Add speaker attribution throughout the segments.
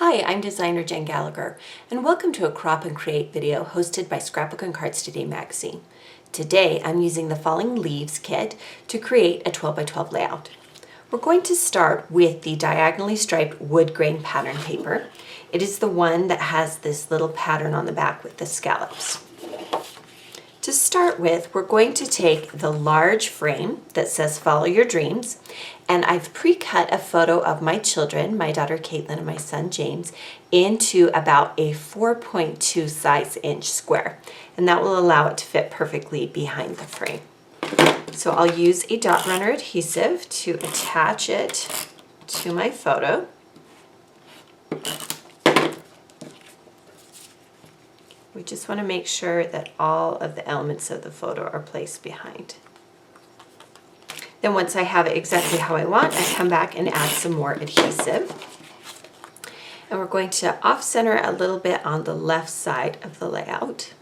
Speaker 1: Hi, I'm designer Jen Gallacher, and welcome to a Crop and Create video hosted by Scrapbook Cards Today Magazine. Today, I'm using the Falling Leaves kit to create a 12 by 12 layout. We're going to start with the diagonally striped wood grain pattern paper. It is the one that has this little pattern on the back with the scallops. To start with, we're going to take the large frame that says Follow Your Dreams, and I've pre-cut a photo of my children, my daughter Caitlin and my son James, into about a 4.2 size inch square, and that will allow it to fit perfectly behind the frame. So I'll use a dot runner adhesive to attach it to my photo. We just want to make sure that all of the elements of the photo are placed behind. Then once I have it exactly how I want, I come back and add some more adhesive. And we're going to off-center a little bit on the left side of the layout.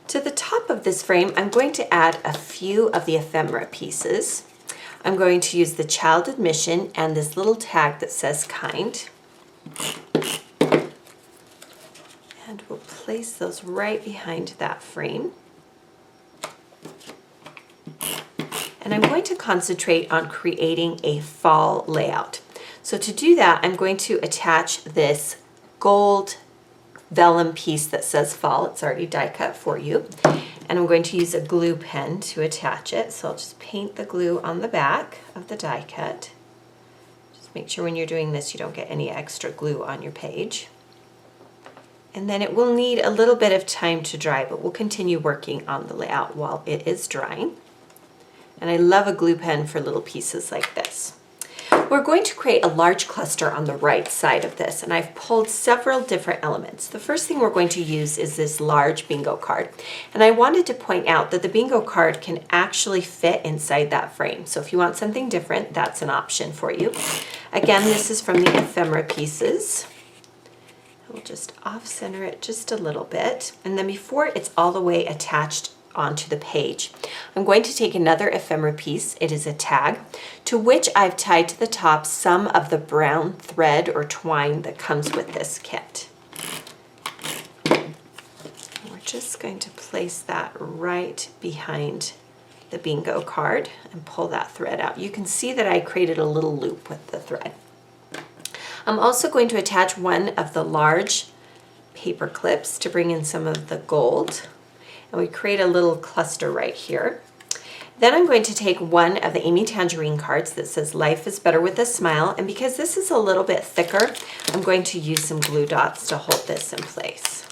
Speaker 1: To the top of this frame, I'm going to add a few of the ephemera pieces. I'm going to use the child admission and this little tag that says kind. And we'll place those right behind that frame. And I'm going to concentrate on creating a fall layout. So to do that, I'm going to attach this gold vellum piece that says fall. It's already die cut for you. And I'm going to use a glue pen to attach it. So I'll just paint the glue on the back of the die cut. Just make sure when you're doing this, you don't get any extra glue on your page. And then it will need a little bit of time to dry, but we'll continue working on the layout while it is drying. And I love a glue pen for little pieces like this. We're going to create a large cluster on the right side of this, and I've pulled several different elements. The first thing we're going to use is this large bingo card. And I wanted to point out that the bingo card can actually fit inside that frame. So if you want something different, that's an option for you. Again, this is from the ephemera pieces. We'll just off-center it just a little bit. And then before it's all the way attached onto the page, I'm going to take another ephemera piece. It is a tag, to which I've tied to the top some of the brown thread or twine that comes with this kit. We're just going to place that right behind the bingo card and pull that thread out. You can see that I created a little loop with the thread. I'm also going to attach one of the large paper clips to bring in some of the gold. And we create a little cluster right here. Then I'm going to take one of the Amy Tangerine cards that says Life is Better with a Smile. And because this is a little bit thicker, I'm going to use some glue dots to hold this in place.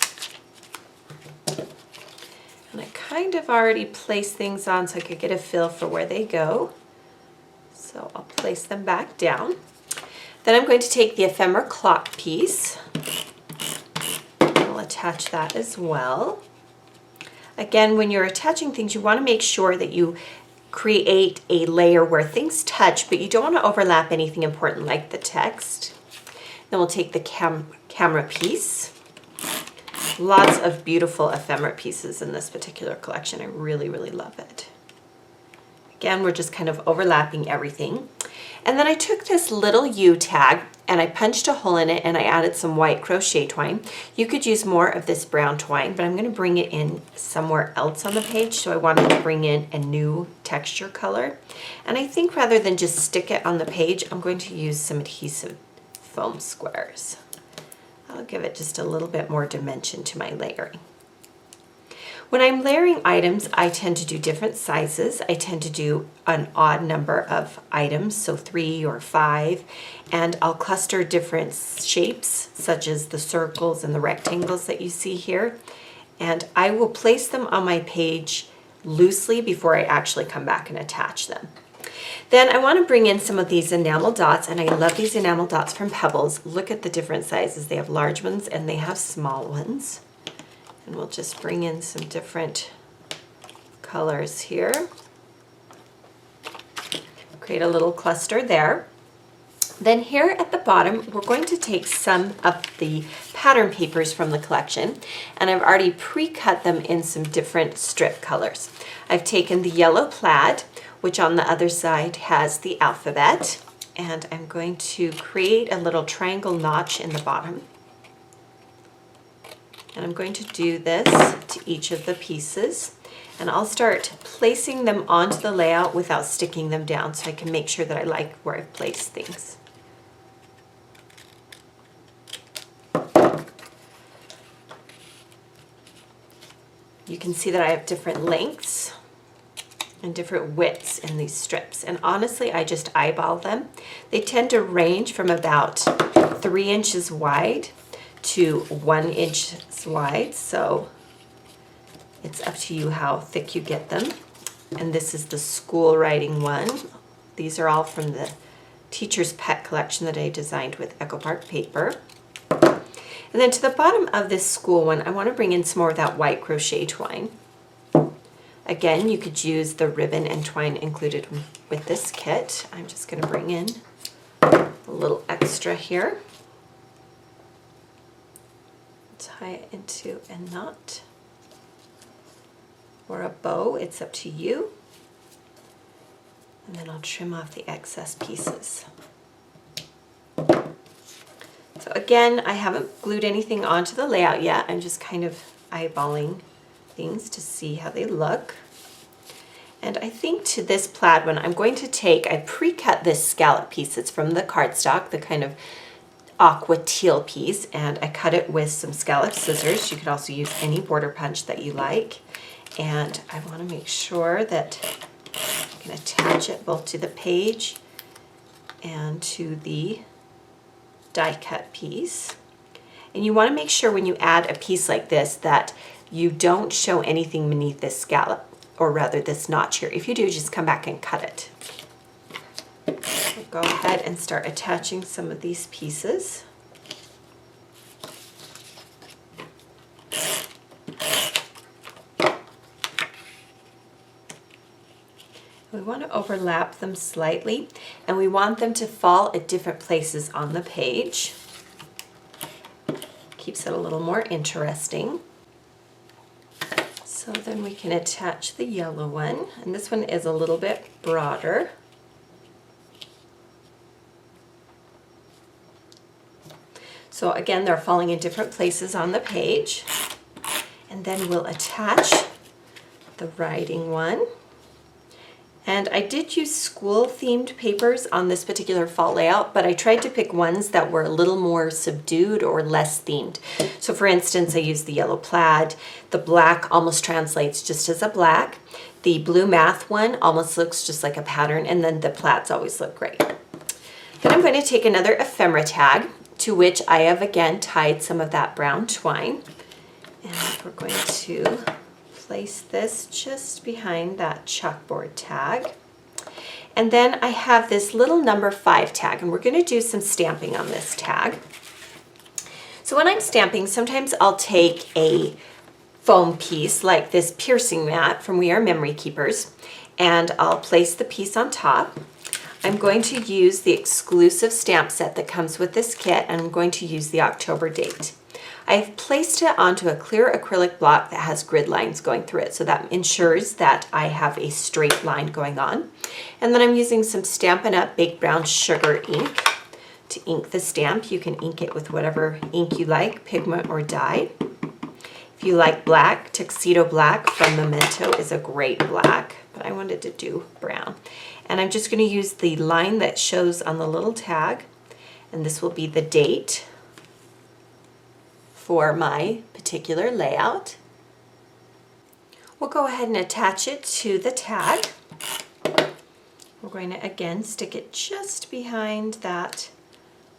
Speaker 1: And I kind of already placed things on so I could get a feel for where they go. So I'll place them back down. Then I'm going to take the ephemera clock piece. I'll attach that as well. Again, when you're attaching things, you want to make sure that you create a layer where things touch, but you don't want to overlap anything important like the text. Then we'll take the camera piece. Lots of beautiful ephemera pieces in this particular collection. I really, really love it. Again, we're just kind of overlapping everything. And then I took this little U tag and I punched a hole in it and I added some white crochet twine. You could use more of this brown twine, but I'm going to bring it in somewhere else on the page, so I wanted to bring in a new texture color. And I think rather than just stick it on the page, I'm going to use some adhesive foam squares. I'll give it just a little bit more dimension to my layering. When I'm layering items, I tend to do different sizes. I tend to do an odd number of items, so 3 or 5, and I'll cluster different shapes, such as the circles and the rectangles that you see here. And I will place them on my page loosely before I actually come back and attach them. Then I want to bring in some of these enamel dots, and I love these enamel dots from Pebbles. Look at the different sizes. They have large ones and they have small ones. And we'll just bring in some different colors here. Create a little cluster there. Then here at the bottom, we're going to take some of the pattern papers from the collection, and I've already pre-cut them in some different strip colors. I've taken the yellow plaid, which on the other side has the alphabet, and I'm going to create a little triangle notch in the bottom. And I'm going to do this to each of the pieces. And I'll start placing them onto the layout without sticking them down so I can make sure that I like where I've placed things. You can see that I have different lengths and different widths in these strips. And honestly, I just eyeball them. They tend to range from about 3 inches wide to 1 inch wide. So it's up to you how thick you get them. And this is the school writing one. These are all from the Teacher's Pet collection that I designed with Echo Park paper. And then to the bottom of this school one, I want to bring in some more of that white crochet twine. Again, you could use the ribbon and twine included with this kit. I'm just going to bring in a little extra here. Tie it into a knot or a bow, it's up to you. And then I'll trim off the excess pieces. So again, I haven't glued anything onto the layout yet. I'm just kind of eyeballing things to see how they look. And I think to this plaid one, I'm going to take, I pre-cut this scallop piece. It's from the cardstock, the kind of aqua teal piece, and I cut it with some scallop scissors. You could also use any border punch that you like. And I want to make sure that I can attach it both to the page and to the die cut piece. And you want to make sure when you add a piece like this that you don't show anything beneath this scallop, or rather this notch here. If you do, just come back and cut it. So go ahead and start attaching some of these pieces. We want to overlap them slightly, and we want them to fall at different places on the page. Keeps it a little more interesting. So then we can attach the yellow one, and this one is a little bit broader. So again, they're falling in different places on the page. And then we'll attach the writing one. And I did use school-themed papers on this particular fall layout, but I tried to pick ones that were a little more subdued or less themed. So for instance, I used the yellow plaid. The black almost translates just as a black. The blue math one almost looks just like a pattern, and then the plaids always look great. Then I'm going to take another ephemera tag, to which I have again tied some of that brown twine. And we're going to place this just behind that chalkboard tag. And then I have this little number 5 tag, and we're going to do some stamping on this tag. So when I'm stamping, sometimes I'll take a foam piece like this piercing mat from We Are Memory Keepers, and I'll place the piece on top. I'm going to use the exclusive stamp set that comes with this kit, and I'm going to use the October date. I've placed it onto a clear acrylic block that has grid lines going through it, so that ensures that I have a straight line going on. And then I'm using some Stampin' Up! Baked Brown Sugar ink to ink the stamp. You can ink it with whatever ink you like, pigment or dye. If you like black, Tuxedo Black from Memento is a great black, but I wanted to do brown. And I'm just going to use the line that shows on the little tag, and this will be the date for my particular layout. We'll go ahead and attach it to the tag. We're going to again stick it just behind that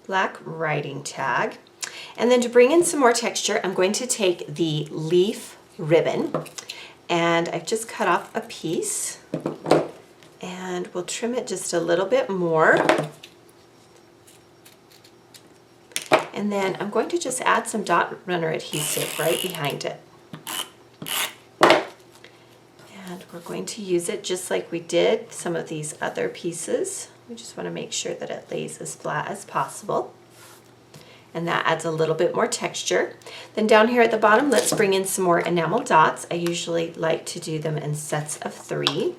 Speaker 1: black writing tag. And then to bring in some more texture, I'm going to take the leaf ribbon, and I've just cut off a piece, and we'll trim it just a little bit more. And then I'm going to just add some dot runner adhesive right behind it. And we're going to use it just like we did some of these other pieces. We just want to make sure that it lays as flat as possible. And that adds a little bit more texture. Then down here at the bottom, let's bring in some more enamel dots. I usually like to do them in sets of 3.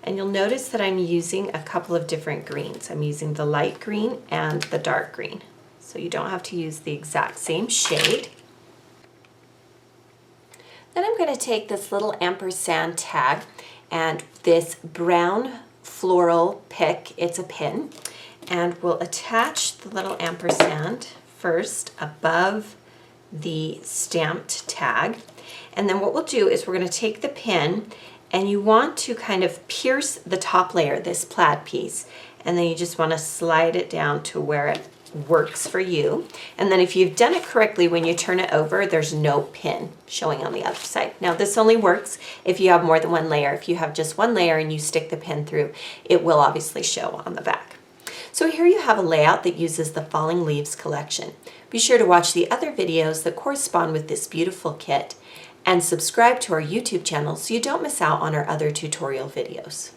Speaker 1: And you'll notice that I'm using a couple of different greens. I'm using the light green and the dark green. So you don't have to use the exact same shade. Then I'm going to take this little ampersand tag and this brown floral pick, it's a pin, and we'll attach the little ampersand first above the stamped tag. And then what we'll do is we're going to take the pin, and you want to kind of pierce the top layer, this plaid piece, and then you just want to slide it down to where it works for you. And then if you've done it correctly, when you turn it over, there's no pin showing on the other side. Now this only works if you have more than one layer. If you have just one layer and you stick the pin through, it will obviously show on the back. So here you have a layout that uses the Falling Leaves collection. Be sure to watch the other videos that correspond with this beautiful kit and subscribe to our YouTube channel so you don't miss out on our other tutorial videos.